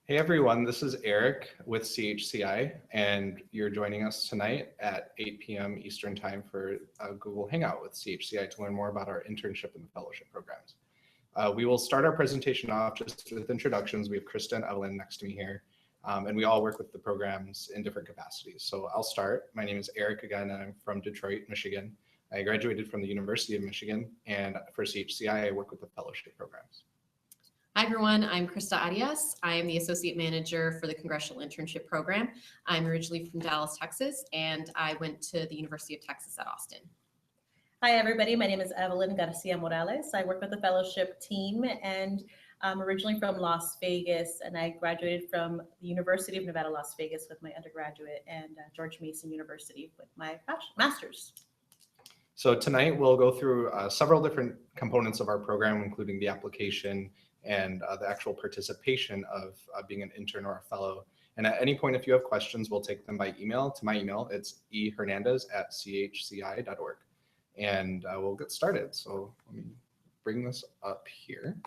Hey everyone, this is Eric with CHCI, and you're joining us tonight at 8 p.m. Eastern Time for Google Hangout with CHCI to learn more about our internship and fellowship programs. We will start our presentation off just with introductions. We have Krista and Evelyn next to me here, and we all work with the programs in different capacities. So I'll start. My name is Eric again, and I'm from Detroit, Michigan. I graduated from the University of Michigan, and for CHCI, I work with the fellowship programs. Hi everyone, I'm Krista Arias. I am the Associate Manager for the Congressional Internship Program. I'm originally from Dallas, Texas, and I went to the University of Texas at Austin. Hi everybody, my name is Evelyn Garcia Morales. I work with the fellowship team and I'm originally from Las Vegas, and I graduated from the University of Nevada, Las Vegas with my undergraduate and George Mason University with my master's. So tonight we'll go through several different components of our program, including the application and the actual participation of being an intern or a fellow. And at any point, if you have questions, we'll take them by email. To my email, it's ehernandez@chci.org. And we'll get started. So let me bring this up here.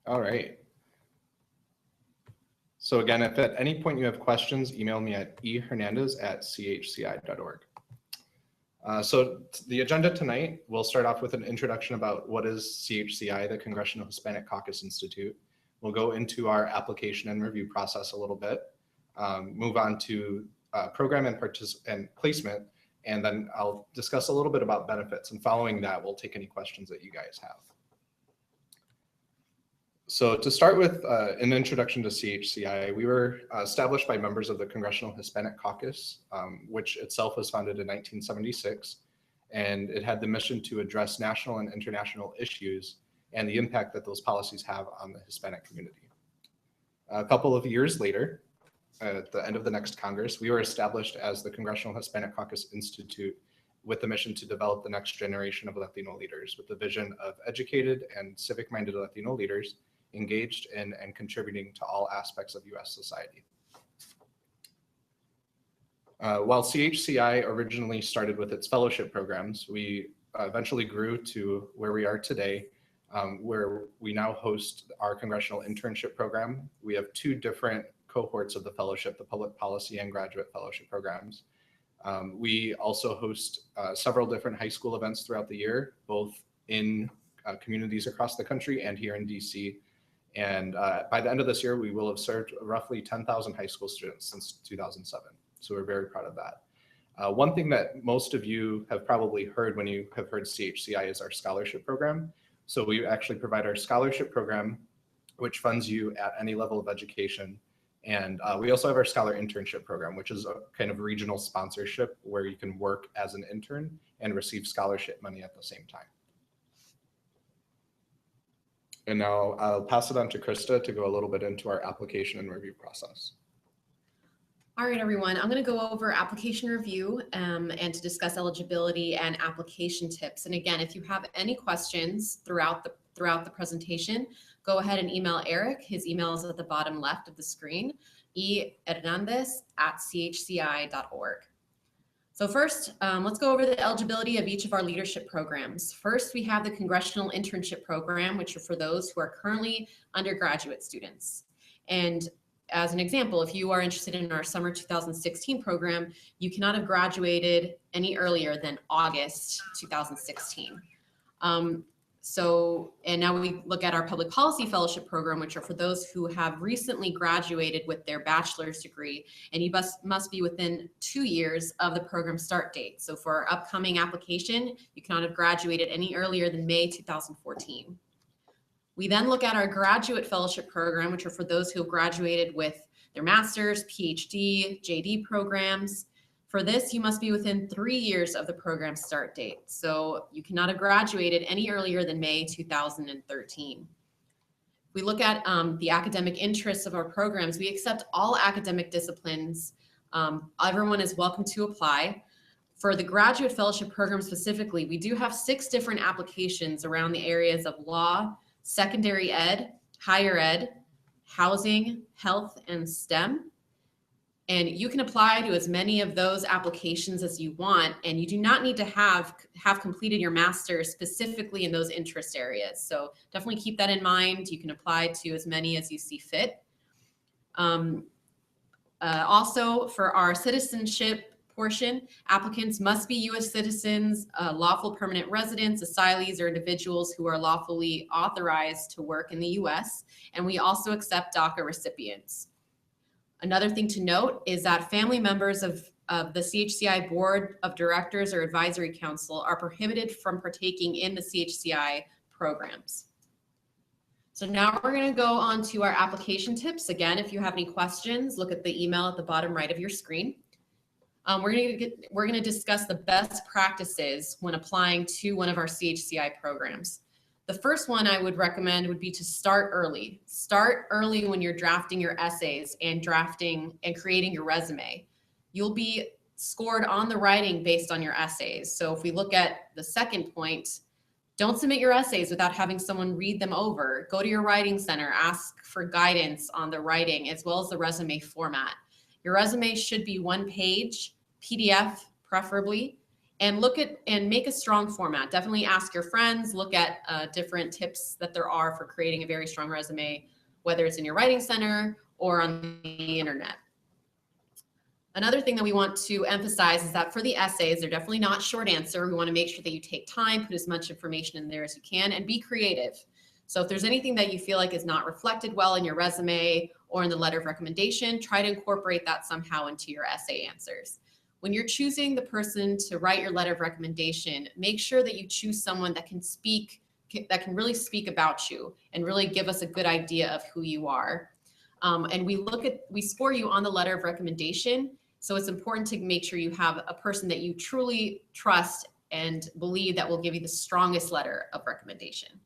All right. So again, if at any point you have questions, email me at ehernandez@chci.org. So the agenda tonight, we'll start off with an introduction about what is CHCI, the Congressional Hispanic Caucus Institute. We'll go into our application and review process a little bit, move on to program and placement, and then I'll discuss a little bit about benefits. And following that, we'll take any questions that you guys have. So to start with an introduction to CHCI, we were established by members of the Congressional Hispanic Caucus, which itself was founded in 1976, and it had the mission to address national and international issues and the impact that those policies have on the Hispanic community. A couple of years later, at the end of the next Congress, we were established as the Congressional Hispanic Caucus Institute with the mission to develop the next generation of Latino leaders with the vision of educated and civic-minded Latino leaders engaged in and contributing to all aspects of U.S. society. While CHCI originally started with its fellowship programs, we eventually grew to where we are today, where we now host our Congressional Internship Program. We have two different cohorts of the fellowship, the Public Policy and Graduate Fellowship programs. We also host several different high school events throughout the year, both in communities across the country and here in DC. And by the end of this year, we will have served roughly 10,000 high school students since 2007. So we're very proud of that. One thing that most of you have probably heard when you have heard CHCI is our scholarship program. So we actually provide our scholarship program, which funds you at any level of education. And we also have our scholar internship program, which is a kind of regional sponsorship where you can work as an intern and receive scholarship money at the same time. And now I'll pass it on to Krista to go a little bit into our application and review process. All right, everyone, I'm going to go over application review and to discuss eligibility and application tips. And again, if you have any questions throughout the presentation, go ahead and email Eric. His email is at the bottom left of the screen, ehernandez@chci.org. So first, let's go over the eligibility of each of our leadership programs. First, we have the Congressional Internship Program, which are for those who are currently undergraduate students. And as an example, if you are interested in our summer 2016 program, you cannot have graduated any earlier than August 2016. And now we look at our Public Policy Fellowship Program, which are for those who have recently graduated with their bachelor's degree, and you must be within 2 years of the program start date. So for our upcoming application, you cannot have graduated any earlier than May 2014. We then look at our Graduate Fellowship Program, which are for those who have graduated with their master's, PhD, JD programs. For this, you must be within 3 years of the program start date. So you cannot have graduated any earlier than May 2013. We look at the academic interests of our programs. We accept all academic disciplines. Everyone is welcome to apply. For the Graduate Fellowship Program specifically, we do have 6 different applications around the areas of law, secondary ed, higher ed, housing, health, and STEM. And you can apply to as many of those applications as you want, and you do not need to have completed your master's specifically in those interest areas. So definitely keep that in mind. You can apply to as many as you see fit. Also, for our citizenship portion, applicants must be U.S. citizens, lawful permanent residents, asylees, or individuals who are lawfully authorized to work in the U.S., and we also accept DACA recipients. Another thing to note is that family members of the CHCI Board of Directors or Advisory Council are prohibited from partaking in the CHCI programs. So now we're going to go on to our application tips. Again, if you have any questions, look at the email at the bottom right of your screen. We're going to discuss the best practices when applying to one of our CHCI programs. The first one I would recommend would be to start early. Start early when you're drafting your essays and creating your resume. You'll be scored on the writing based on your essays. So if we look at the second point, don't submit your essays without having someone read them over. Go to your writing center, ask for guidance on the writing as well as the resume format. Your resume should be one page, PDF preferably, and make a strong format. Definitely ask your friends, look at different tips that there are for creating a very strong resume, whether it's in your writing center or on the internet. Another thing that we want to emphasize is that for the essays, they're definitely not short answer. We want to make sure that you take time, put as much information in there as you can, and be creative. So if there's anything that you feel like is not reflected well in your resume or in the letter of recommendation, try to incorporate that somehow into your essay answers. When you're choosing the person to write your letter of recommendation, make sure that you choose someone that can really speak about you and really give us a good idea of who you are. And we score you on the letter of recommendation. So it's important to make sure you have a person that you truly trust and believe that will give you the strongest letter of recommendation.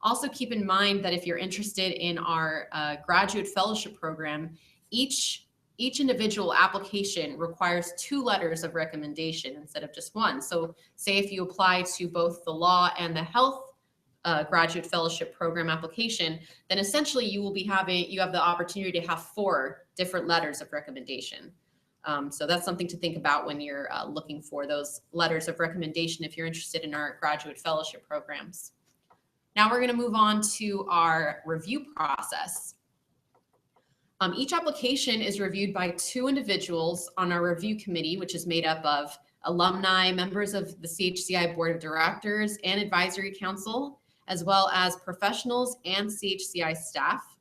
Also keep in mind that if you're interested in our graduate fellowship program, each individual application requires 2 letters of recommendation instead of just one. So say if you apply to both the law and the health graduate fellowship program application, then essentially you have the opportunity to have 4 different letters of recommendation. So that's something to think about when you're looking for those letters of recommendation if you're interested in our graduate fellowship programs. Now we're going to move on to our review process. Each application is reviewed by 2 individuals on our review committee, which is made up of alumni, members of the CHCI Board of Directors and Advisory Council, as well as professionals and CHCI staff.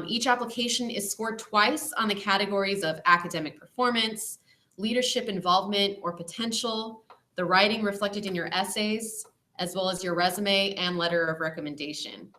Each application is scored twice on the categories of academic performance, leadership involvement or potential, the writing reflected in your essays, as well as your resume and letter of recommendation.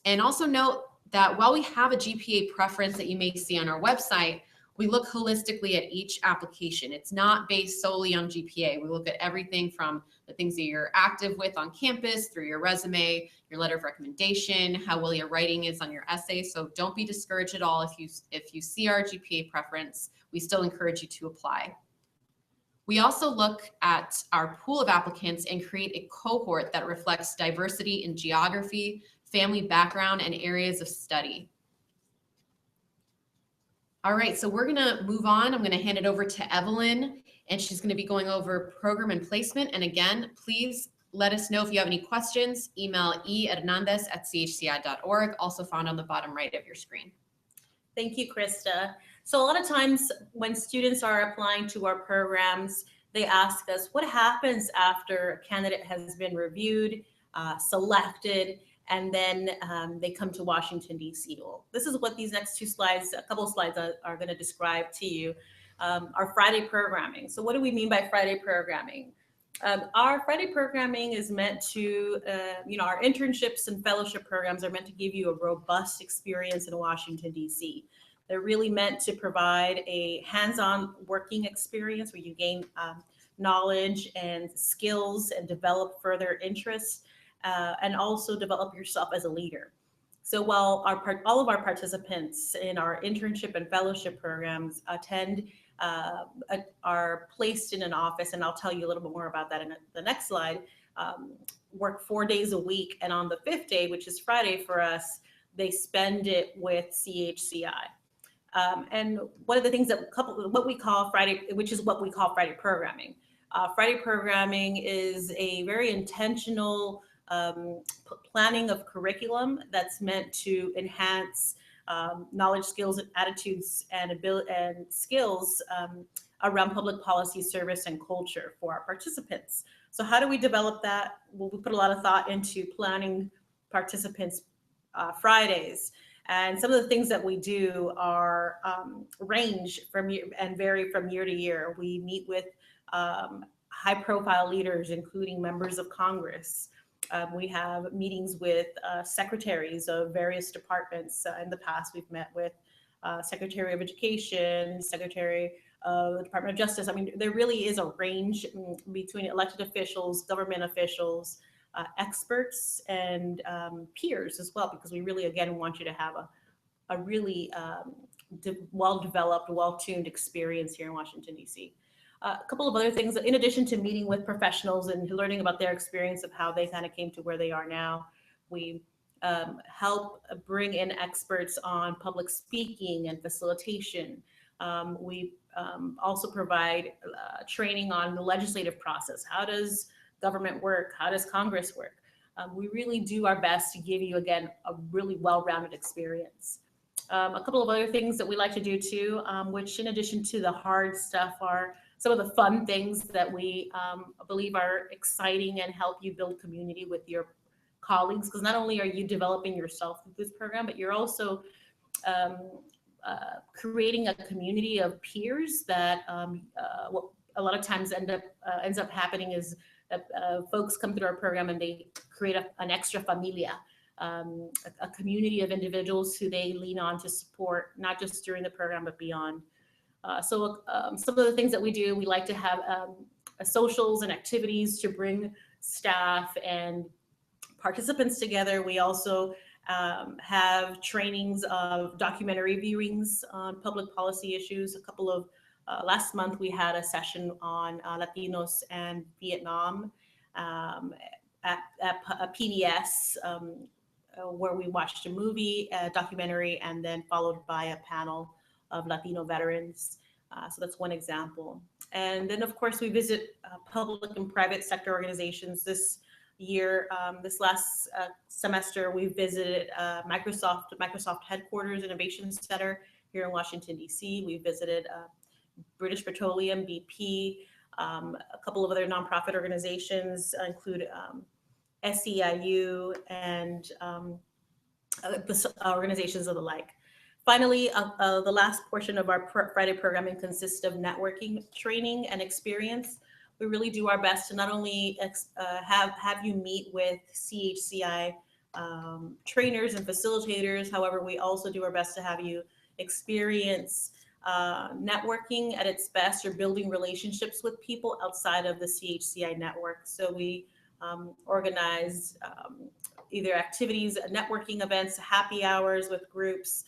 And also note that while we have a GPA preference that you may see on our website, we look holistically at each application. It's not based solely on GPA. We look at everything from the things that you're active with on campus, through your resume, your letter of recommendation, how well your writing is on your essay. So don't be discouraged at all if you see our GPA preference. We still encourage you to apply. We also look at our pool of applicants and create a cohort that reflects diversity in geography, family background, and areas of study. All right, so we're gonna move on. I'm gonna hand it over to Evelyn, and she's gonna be going over program and placement. And again, please let us know if you have any questions. Email e@hernandez@chci.org, also found on the bottom right of your screen. Thank you, Krista. So a lot of times when students are applying to our programs, they ask us what happens after a candidate has been reviewed, selected, and then they come to Washington, D.C. Well, this is what these next 2 slides, a couple of slides are going to describe to you, our Friday programming. So what do we mean by Friday programming? Our Friday programming is meant to, our internships and fellowship programs are meant to give you a robust experience in Washington, D.C. They're really meant to provide a hands-on working experience where you gain knowledge and skills and develop further interests, and also develop yourself as a leader. So while all of our participants in our internship and fellowship programs are placed in an office, and I'll tell you a little bit more about that in the next slide, work 4 days a week, and on the 5th day, which is Friday for us, they spend it with CHCI. And one of the things that what we call Friday, which is what we call Friday programming. Friday programming is a very intentional planning of curriculum that's meant to enhance knowledge, skills, and attitudes and ability and skills around public policy, service, and culture for our participants. So how do we develop that? Well, we put a lot of thought into planning participants' Fridays. And some of the things that we do are range from and vary from year to year. We meet with high-profile leaders, including members of Congress. We have meetings with secretaries of various departments. In the past, we've met with Secretary of Education, Secretary of the Department of Justice. I mean, there really is a range between elected officials, government officials, experts, and peers as well, because we really, again, want you to have a really well-developed, well-tuned experience here in Washington, D.C. A couple of other things, in addition to meeting with professionals and learning about their experience of how they kind of came to where they are now, we help bring in experts on public speaking and facilitation. We also provide training on the legislative process. How does government work? How does Congress work? We really do our best to give you, again, a really well-rounded experience. A couple of other things that we like to do too, which in addition to the hard stuff are some of the fun things that we believe are exciting and help you build community with your colleagues, because not only are you developing yourself through this program, but you're also creating a community of peers that what a lot of times ends up happening is that folks come through our program and they create an extra familia, a community of individuals who they lean on to support, not just during the program, but beyond. So some of the things that we do, we like to have socials and activities to bring staff and participants together. We also have trainings of documentary viewings on public policy issues. A couple of last month, we had a session on Latinos and Vietnam at PBS, where we watched a movie, a documentary, and then followed by a panel of Latino veterans. So that's one example. And then, of course, we visit public and private sector organizations. This year, this last semester, we visited Microsoft Headquarters Innovation Center here in Washington, D.C. We visited British Petroleum, BP, a couple of other nonprofit organizations include SEIU and the organizations of the like. Finally, the last portion of our Friday programming consists of networking, training, and experience. We really do our best to not only have you meet with CHCI trainers and facilitators. However, we also do our best to have you experience networking at its best, or building relationships with people outside of the CHCI network. So we organize either activities, networking events, happy hours with groups,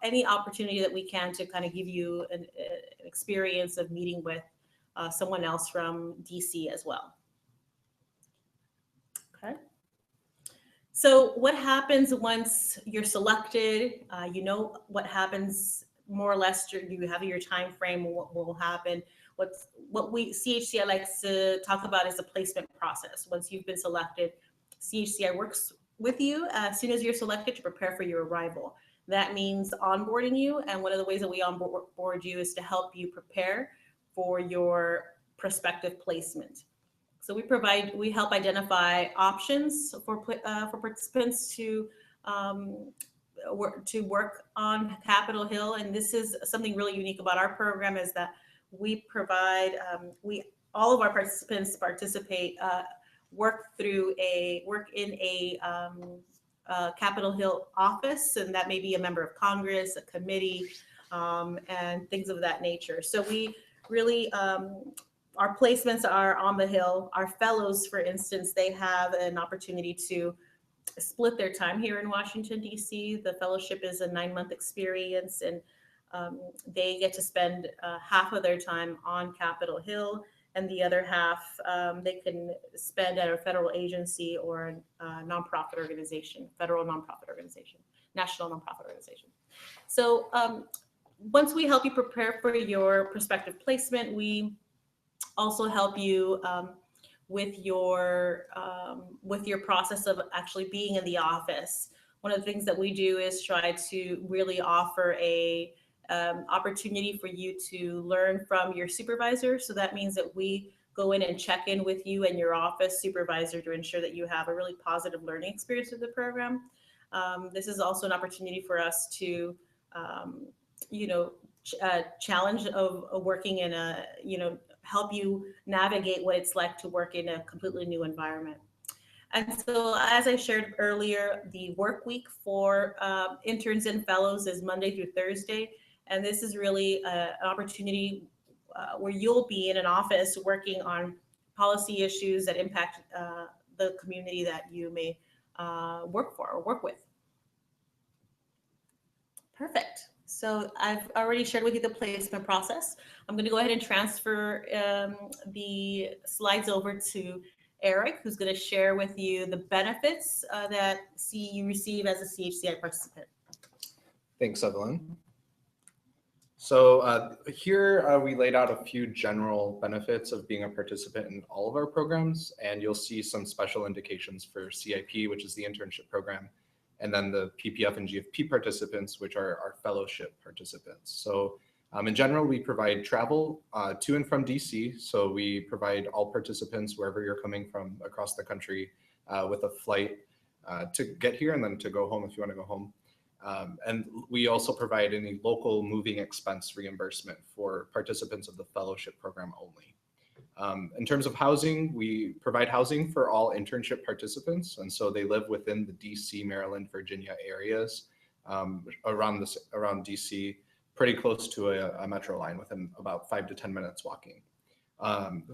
any opportunity that we can to kind of give you an experience of meeting with someone else from DC as well. Okay. So what happens once you're selected? You know what happens more or less. You have your time frame. What will happen? What we CHCI likes to talk about is the placement process. Once you've been selected, CHCI works with you as soon as you're selected to prepare for your arrival. That means onboarding you, and one of the ways that we onboard you is to help you prepare for your prospective placement. So we help identify options for participants to work on Capitol Hill, and this is something really unique about our program, is that we provide all of our participants work in a Capitol Hill office, and that may be a member of Congress, a committee, and things of that nature. So we really, our placements are on the Hill. Our fellows, for instance, they have an opportunity to split their time here in Washington, D.C. The fellowship is a 9-month experience, and they get to spend half of their time on Capitol Hill, and the other half they can spend at a federal agency or a nonprofit organization, federal nonprofit organization, national nonprofit organization. So once we help you prepare for your prospective placement, we also help you with your process of actually being in the office. One of the things that we do is try to really offer a opportunity for you to learn from your supervisor. So that means that we go in and check in with you and your office supervisor to ensure that you have a really positive learning experience with the program. This is also an opportunity for us to, challenge of working in a, help you navigate what it's like to work in a completely new environment. And so, as I shared earlier, the work week for interns and fellows is Monday through Thursday. And this is really an opportunity where you'll be in an office working on policy issues that impact the community that you may work for or work with. Perfect. So I've already shared with you the placement process. I'm going to go ahead and transfer the slides over to Eric, who's going to share with you the benefits that you receive as a CHCI participant. Thanks, Evelyn. So here we laid out a few general benefits of being a participant in all of our programs, and you'll see some special indications for CIP, which is the internship program, and then the PPF and GFP participants, which are our fellowship participants. So in general, we provide travel to and from DC. So we provide all participants, wherever you're coming from across the country, with a flight to get here and then to go home if you want to go home. And we also provide any local moving expense reimbursement for participants of the fellowship program only. In terms of housing, we provide housing for all internship participants. And so they live within the DC, Maryland, Virginia areas around DC, pretty close to a metro line within about 5 to 10 minutes walking.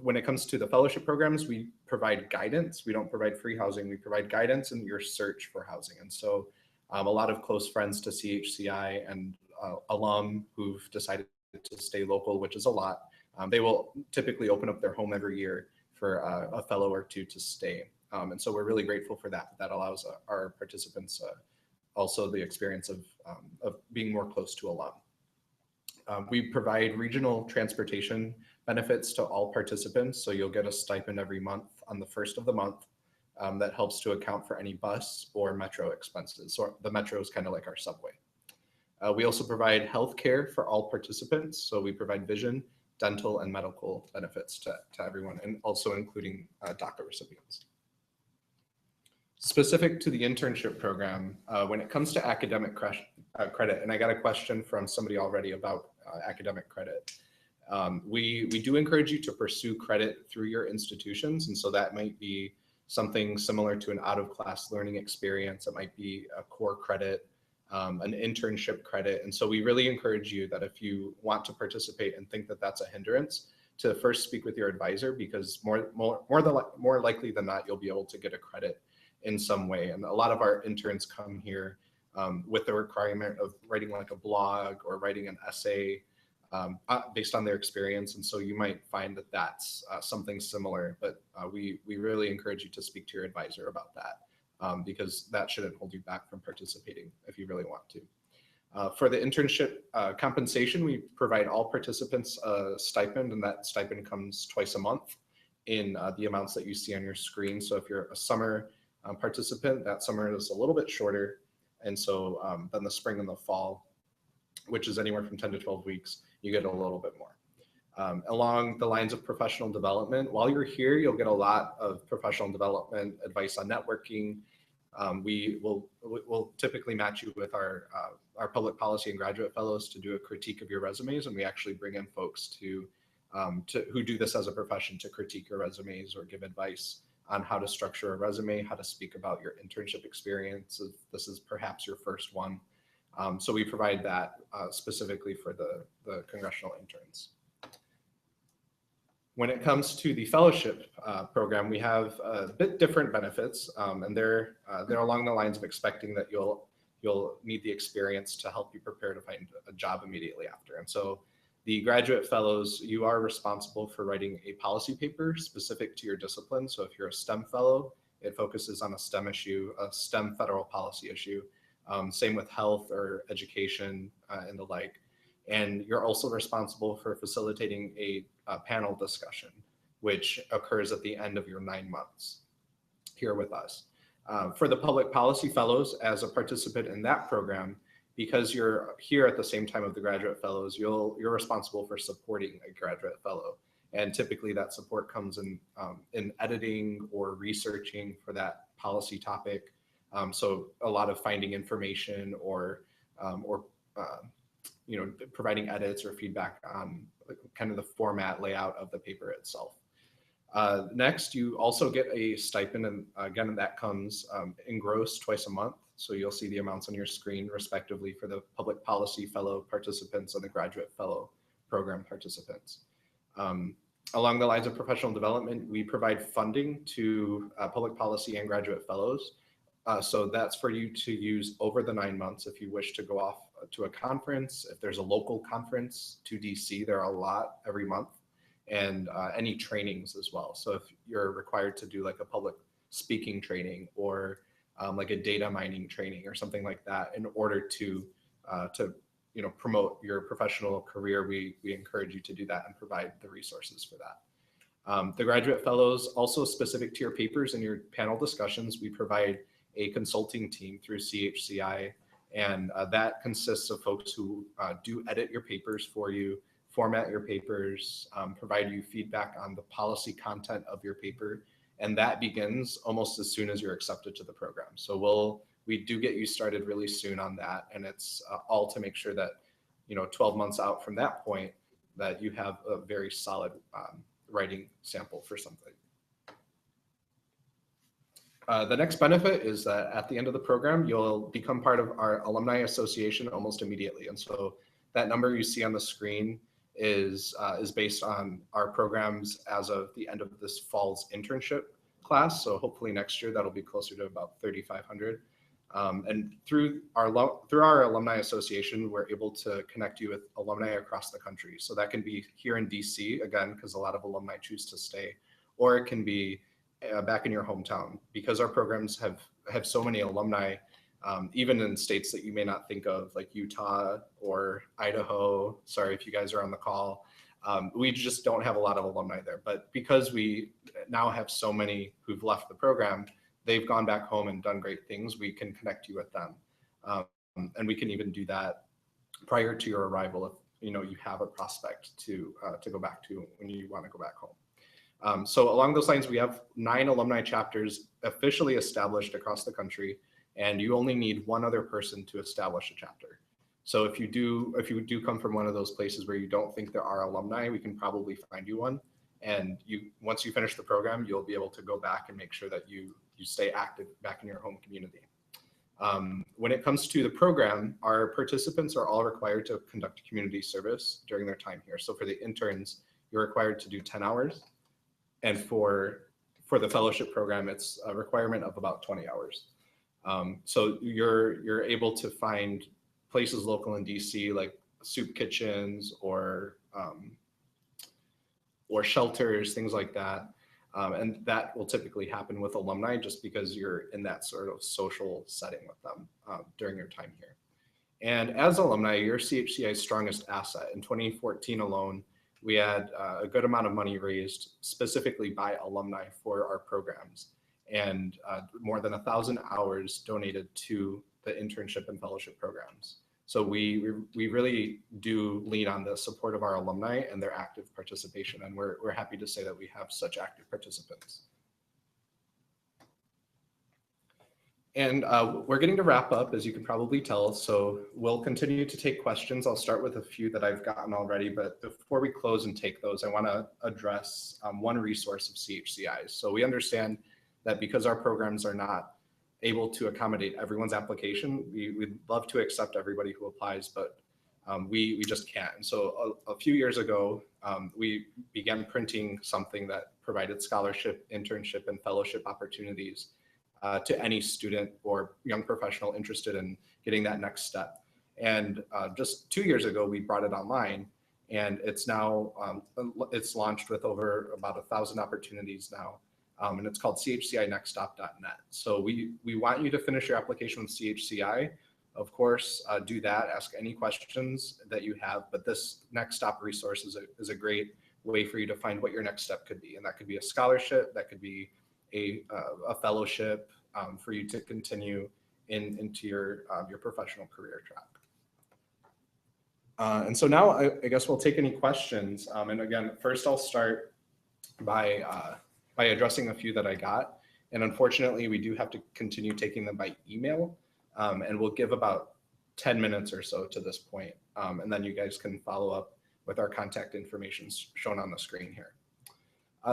When it comes to the fellowship programs, we provide guidance. We don't provide free housing. We provide guidance in your search for housing. And so a lot of close friends to CHCI and alum who've decided to stay local, which is a lot, they will typically open up their home every year for a fellow or two to stay. And so we're really grateful for that. That allows our participants also the experience of being more close to alum. We provide regional transportation benefits to all participants. So you'll get a stipend every month on the first of the month that helps to account for any bus or metro expenses. So the metro is kind of like our subway. We also provide healthcare for all participants. So we provide vision, dental, and medical benefits to everyone, and also including DACA recipients. Specific to the internship program, when it comes to academic credit, and I got a question from somebody already about academic credit. We do encourage you to pursue credit through your institutions, and so that might be something similar to an out-of-class learning experience. It might be a core credit, an internship credit. And so we really encourage you that if you want to participate and think that that's a hindrance, to first speak with your advisor, because more likely than not, you'll be able to get a credit in some way. And a lot of our interns come here with the requirement of writing like a blog or writing an essay based on their experience. And so you might find that that's something similar, but we really encourage you to speak to your advisor about that because that shouldn't hold you back from participating if you really want to. For the internship compensation, we provide all participants a stipend, and that stipend comes twice a month in the amounts that you see on your screen. So if you're a summer participant, that summer is a little bit shorter. And so then the spring and the fall, which is anywhere from 10 to 12 weeks, you get a little bit more. Along the lines of professional development, while you're here, you'll get a lot of professional development advice on networking. We'll typically match you with our public policy and graduate fellows to do a critique of your resumes, and we actually bring in folks who do this as a profession to critique your resumes or give advice on how to structure a resume, how to speak about your internship experience if this is perhaps your first one. So we provide that specifically for the congressional interns. When it comes to the fellowship program, we have a bit different benefits, and they're along the lines of expecting that you'll need the experience to help you prepare to find a job immediately after. And so the graduate fellows, you are responsible for writing a policy paper specific to your discipline. So if you're a STEM fellow, it focuses on a STEM issue, a STEM federal policy issue. Same with health or education and the like. And you're also responsible for facilitating a panel discussion, which occurs at the end of your 9 months here with us. For the public policy fellows, as a participant in that program, because you're here at the same time of the graduate fellows, you're responsible for supporting a graduate fellow. And typically that support comes in editing or researching for that policy topic. So a lot of finding information or providing edits or feedback on kind of the format layout of the paper itself. Next, you also get a stipend, and again, that comes in gross twice a month. So you'll see the amounts on your screen respectively for the public policy fellow participants and the graduate fellow program participants. Along the lines of professional development, we provide funding to public policy and graduate fellows. So that's for you to use over the 9 months if you wish to go off to a conference. If there's a local conference to DC, there are a lot every month, and any trainings as well. So if you're required to do like a public speaking training or like a data mining training or something like that in order to promote your professional career, we encourage you to do that and provide the resources for that. The graduate fellows, also specific to your papers and your panel discussions, we provide a consulting team through CHCI, and that consists of folks who do edit your papers for you, format your papers, provide you feedback on the policy content of your paper, and that begins almost as soon as you're accepted to the program. So we do get you started really soon on that, and it's all to make sure that 12 months out from that point that you have a very solid writing sample for something. The next benefit is that at the end of the program, you'll become part of our alumni association almost immediately. And so that number you see on the screen is based on our programs as of the end of this fall's internship class. So hopefully next year that'll be closer to about 3,500. And through our alumni association, we're able to connect you with alumni across the country. So that can be here in DC, again, because a lot of alumni choose to stay, or it can be back in your hometown, because our programs have so many alumni, even in states that you may not think of, like Utah or Idaho. Sorry if you guys are on the call. We just don't have a lot of alumni there. But because we now have so many who've left the program, they've gone back home and done great things, we can connect you with them. And we can even do that prior to your arrival if you have a prospect to go back to when you want to go back home. So along those lines, we have 9 alumni chapters officially established across the country, and you only need one other person to establish a chapter. So if you do come from one of those places where you don't think there are alumni, we can probably find you one. And once you finish the program, you'll be able to go back and make sure that you stay active back in your home community. When it comes to the program, our participants are all required to conduct community service during their time here. So for the interns, you're required to do 10 hours. And for the fellowship program, it's a requirement of about 20 hours. So you're able to find places local in DC, like soup kitchens or shelters, things like that. And that will typically happen with alumni just because you're in that sort of social setting with them during your time here. And as alumni, you're CHCI's strongest asset. In 2014 alone, we had a good amount of money raised specifically by alumni for our programs, and more than 1,000 hours donated to the internship and fellowship programs. So we really do lean on the support of our alumni and their active participation, and we're happy to say that we have such active participants. And we're getting to wrap up, as you can probably tell, so we'll continue to take questions. I'll start with a few that I've gotten already, but before we close and take those, I want to address one resource of CHCI. So we understand that because our programs are not able to accommodate everyone's application, we'd love to accept everybody who applies, but we just can't. And so a few years ago, we began printing something that provided scholarship, internship, and fellowship opportunities to any student or young professional interested in getting that next step. And just 2 years ago, we brought it online, and it's now, it's launched with over about 1,000 opportunities now. And it's called CHCInextstop.net. So we want you to finish your application with CHCI, of course, do that, ask any questions that you have, but this Next Stop resource is a great way for you to find what your next step could be. And that could be a scholarship, that could be a fellowship for you to continue into your professional career track. And so now I guess we'll take any questions. And again, first I'll start by addressing a few that I got. And unfortunately, we do have to continue taking them by email. And we'll give about 10 minutes or so to this point. And then you guys can follow up with our contact information shown on the screen here.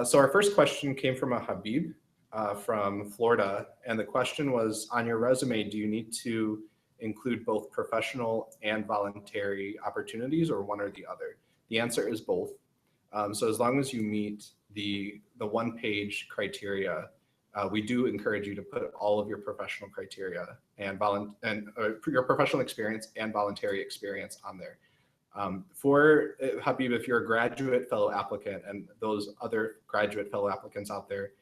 So our first question came from a Habib from Florida. And the question was, on your resume, do you need to include both professional and voluntary opportunities, or one or the other? The answer is both. So as long as you meet the one-page criteria, we do encourage you to put all of your professional criteria and your professional experience and voluntary experience on there. For Habib, if you're a graduate fellow applicant and those other graduate fellow applicants out there,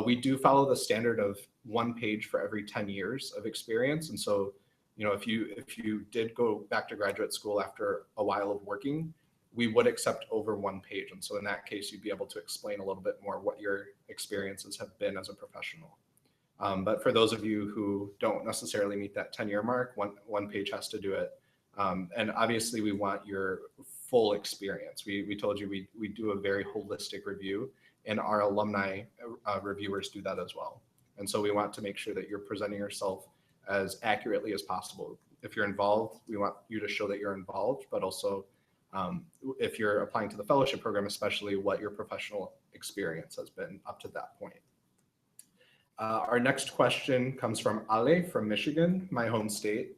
we do follow the standard of 1 page for every 10 years of experience. And so, if you did go back to graduate school after a while of working, we would accept over 1 page. And so in that case, you'd be able to explain a little bit more what your experiences have been as a professional. But for those of you who don't necessarily meet that 10-year mark, one page has to do it. And obviously we want your full experience. We told you we do a very holistic review, and our alumni reviewers do that as well. And so we want to make sure that you're presenting yourself as accurately as possible. If you're involved, we want you to show that you're involved, but also if you're applying to the fellowship program, especially what your professional experience has been up to that point. Our next question comes from Ale from Michigan, my home state.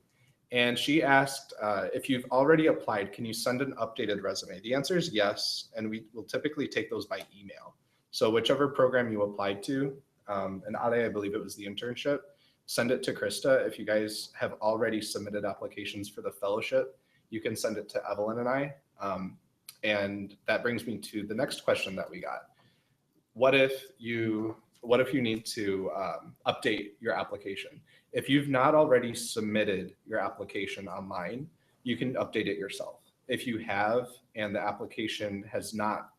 And she asked, if you've already applied, can you send an updated resume? The answer is yes, and we will typically take those by email. So whichever program you applied to, and Ale, I believe it was the internship, send it to Krista. If you guys have already submitted applications for the fellowship, you can send it to Evelyn and I. And that brings me to the next question that we got. What if you need to update your application? If you've not already submitted your application online, you can update it yourself. If you have, and the application has not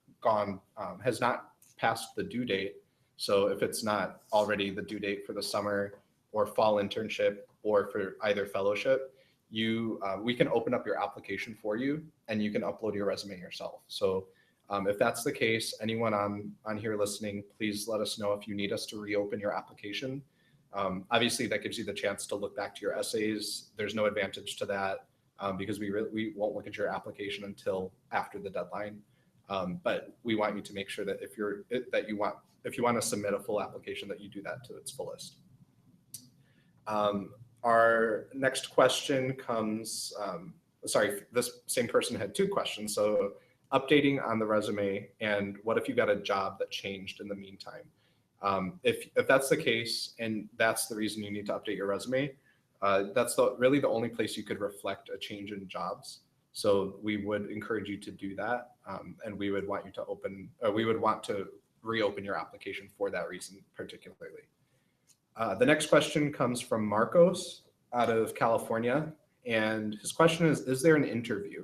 passed the due date, so if it's not already the due date for the summer or fall internship or for either fellowship, we can open up your application for you and you can upload your resume yourself. So if that's the case, anyone on here listening, please let us know if you need us to reopen your application. Obviously, that gives you the chance to look back to your essays. There's no advantage to that because we won't look at your application until after the deadline. But we want you to make sure that if you want to submit a full application, that you do that to its fullest. Our next question comes, this same person had 2 questions. So updating on the resume, and what if you got a job that changed in the meantime? If that's the case, and that's the reason you need to update your resume, that's really the only place you could reflect a change in jobs. So we would encourage you to do that, and we would want you to we would want to reopen your application for that reason particularly. The next question comes from Marcos out of California, and his question is there an interview?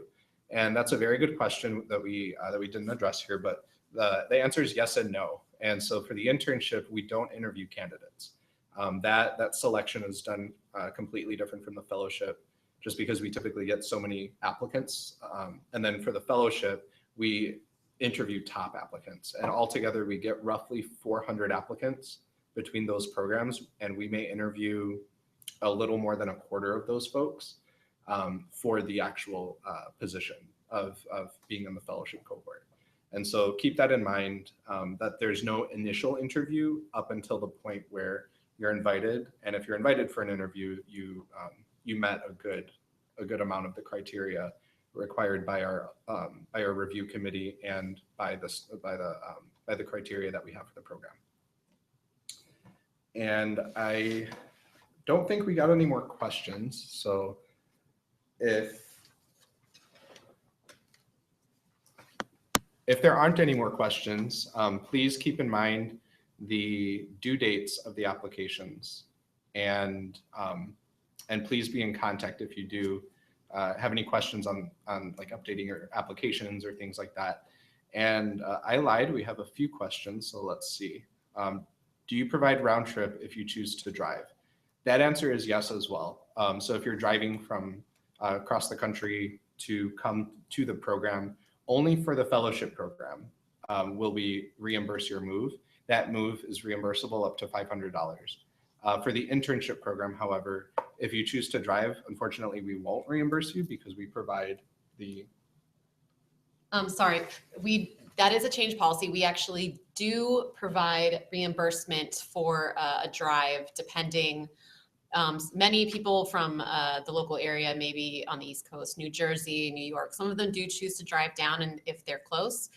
And that's a very good question that we didn't address here, but the answer is yes and no. And so for the internship, we don't interview candidates. That selection is done completely different from the fellowship, just because we typically get so many applicants. And then for the fellowship, we interview top applicants, and altogether we get roughly 400 applicants between those programs, and we may interview a little more than a quarter of those folks for the actual position of being in the fellowship cohort. And so keep that in mind, that there's no initial interview up until the point where you're invited. And if you're invited for an interview, you met a good amount of the criteria required by our review committee and by the criteria that we have for the program. And I don't think we got any more questions. So if there aren't any more questions, please keep in mind the due dates of the applications. And And please be in contact if you do have any questions on like updating your applications or things like that. And I lied, we have a few questions, so let's see. Do you provide round trip if you choose to drive? That answer is yes as well. So if you're driving from across the country to come to the program, only for the fellowship program will we reimburse your move. That move is reimbursable up to $500. For the internship program, however, if you choose to drive, unfortunately, we won't reimburse you because we provide the. Sorry, that is a change policy. We actually do provide reimbursement for a drive, depending. Many people from the local area, maybe on the East Coast, New Jersey, New York, some of them do choose to drive down, and if they're close.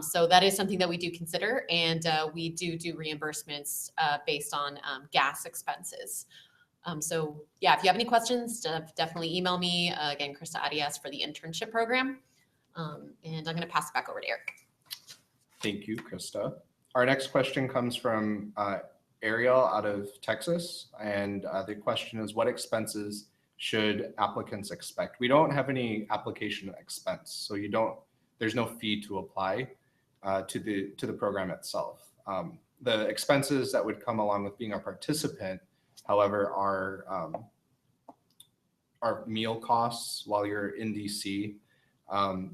So that is something that we do consider, and we do reimbursements based on gas expenses. So yeah, if you have any questions, definitely email me. Again, Krista Arias for the internship program. And I'm going to pass it back over to Eric. Thank you, Krista. Our next question comes from Ariel out of Texas. And the question is, what expenses should applicants expect? We don't have any application expense. So there's no fee to apply to the program itself. The expenses that would come along with being a participant, however, are meal costs while you're in DC.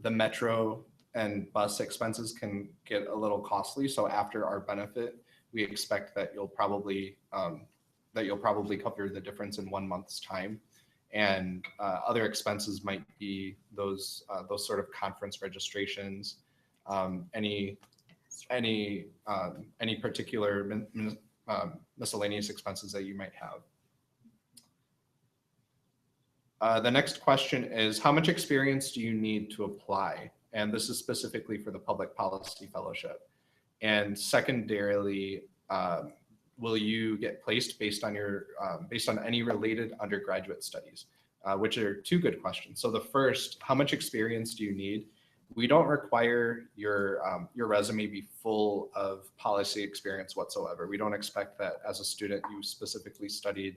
The metro and bus expenses can get a little costly. So after our benefit, we expect that you'll probably cover the difference in 1 month's time. And other expenses might be those sort of conference registrations, any particular miscellaneous expenses that you might have. The next question is, how much experience do you need to apply? And this is specifically for the Public Policy Fellowship. And secondarily, will you get placed based on any related undergraduate studies? Which are two good questions. So the first, how much experience do you need? We don't require your resume be full of policy experience whatsoever. We don't expect that as a student you specifically studied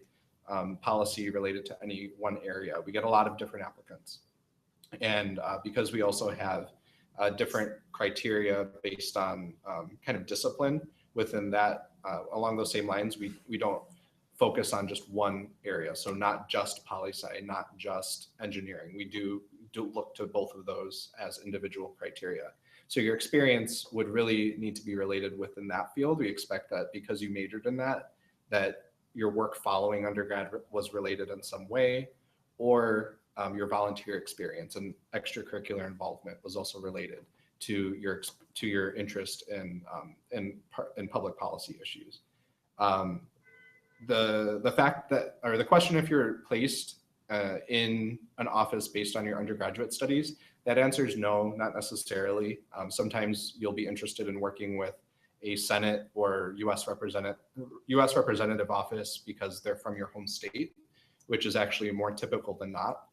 policy related to any one area. We get a lot of different applicants. And because we also have different criteria based on kind of discipline within that, along those same lines, we don't focus on just one area. So not just poli-sci, not just engineering. We do look to both of those as individual criteria. So your experience would really need to be related within that field. We expect that because you majored in that your work following undergrad was related in some way, or your volunteer experience and extracurricular involvement was also related to your interest in public policy issues. The fact that, or the question if you're placed in an office based on your undergraduate studies, that answer is no, not necessarily. Sometimes you'll be interested in working with a Senate or US representative office because they're from your home state, which is actually more typical than not,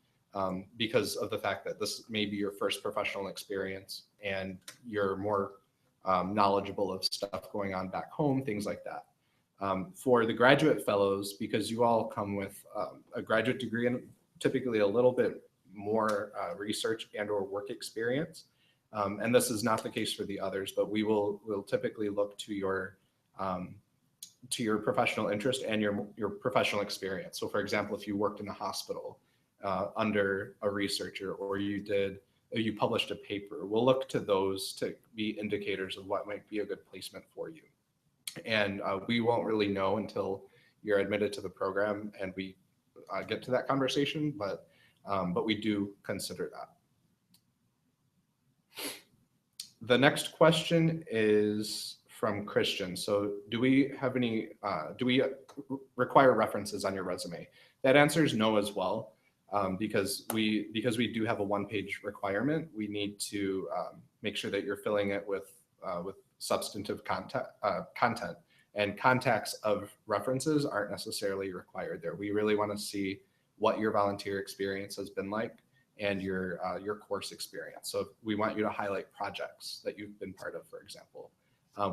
because of the fact that this may be your first professional experience and you're more knowledgeable of stuff going on back home, things like that. For the graduate fellows, because you all come with a graduate degree and typically a little bit more research and or work experience, and this is not the case for the others, but we'll typically look to your professional interest and your professional experience. So for example, if you worked in a hospital under a researcher, or you published a paper, we'll look to those to be indicators of what might be a good placement for you. And we won't really know until you're admitted to the program and we get to that conversation, but we do consider that. The next question is from Christian. So do we require references on your resume? That answer is no as well, because we do have a one-page requirement. We need to make sure that you're filling it with substantive content, and contacts of references aren't necessarily required there. We really want to see what your volunteer experience has been like and your course experience. So we want you to highlight projects that you've been part of, for example.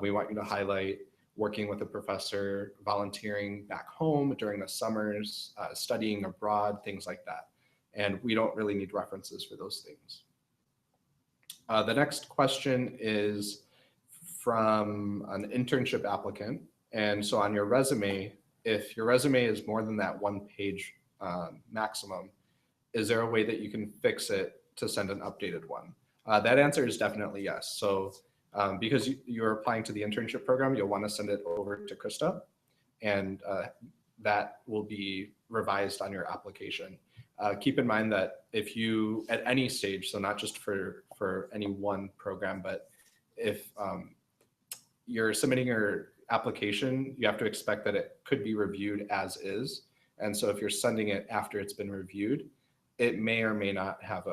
We want you to highlight working with a professor, volunteering back home during the summers, studying abroad, things like that. And we don't really need references for those things. The next question is from an internship applicant. And so on your resume, if your resume is more than that 1 page maximum, is there a way that you can fix it to send an updated one? That answer is definitely yes. So because you're applying to the internship program, you'll want to send it over to Krista, and that will be revised on your application. Keep in mind that if you, at any stage, so not just for any one program, but if you're submitting your application, you have to expect that it could be reviewed as is. And so if you're sending it after it's been reviewed, it may or may not have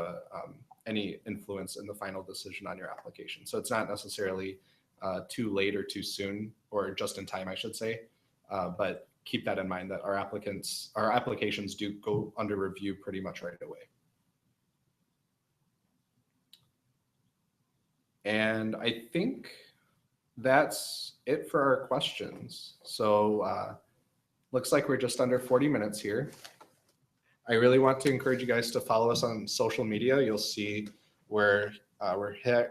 any influence in the final decision on your application. So it's not necessarily too late or too soon, or just in time, I should say. But keep that in mind, that our applications do go under review pretty much right away. And I think that's it for our questions. So looks like we're just under 40 minutes here. I really want to encourage you guys to follow us on social media. You'll see we're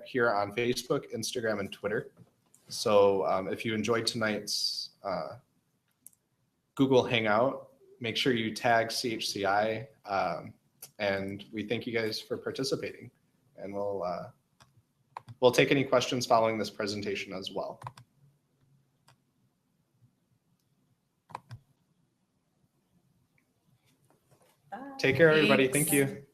here on Facebook, Instagram, and Twitter. So if you enjoyed tonight's Google Hangout, make sure you tag CHCI, and we thank you guys for participating. And we'll take any questions following this presentation as well. Take care, everybody. Thank you.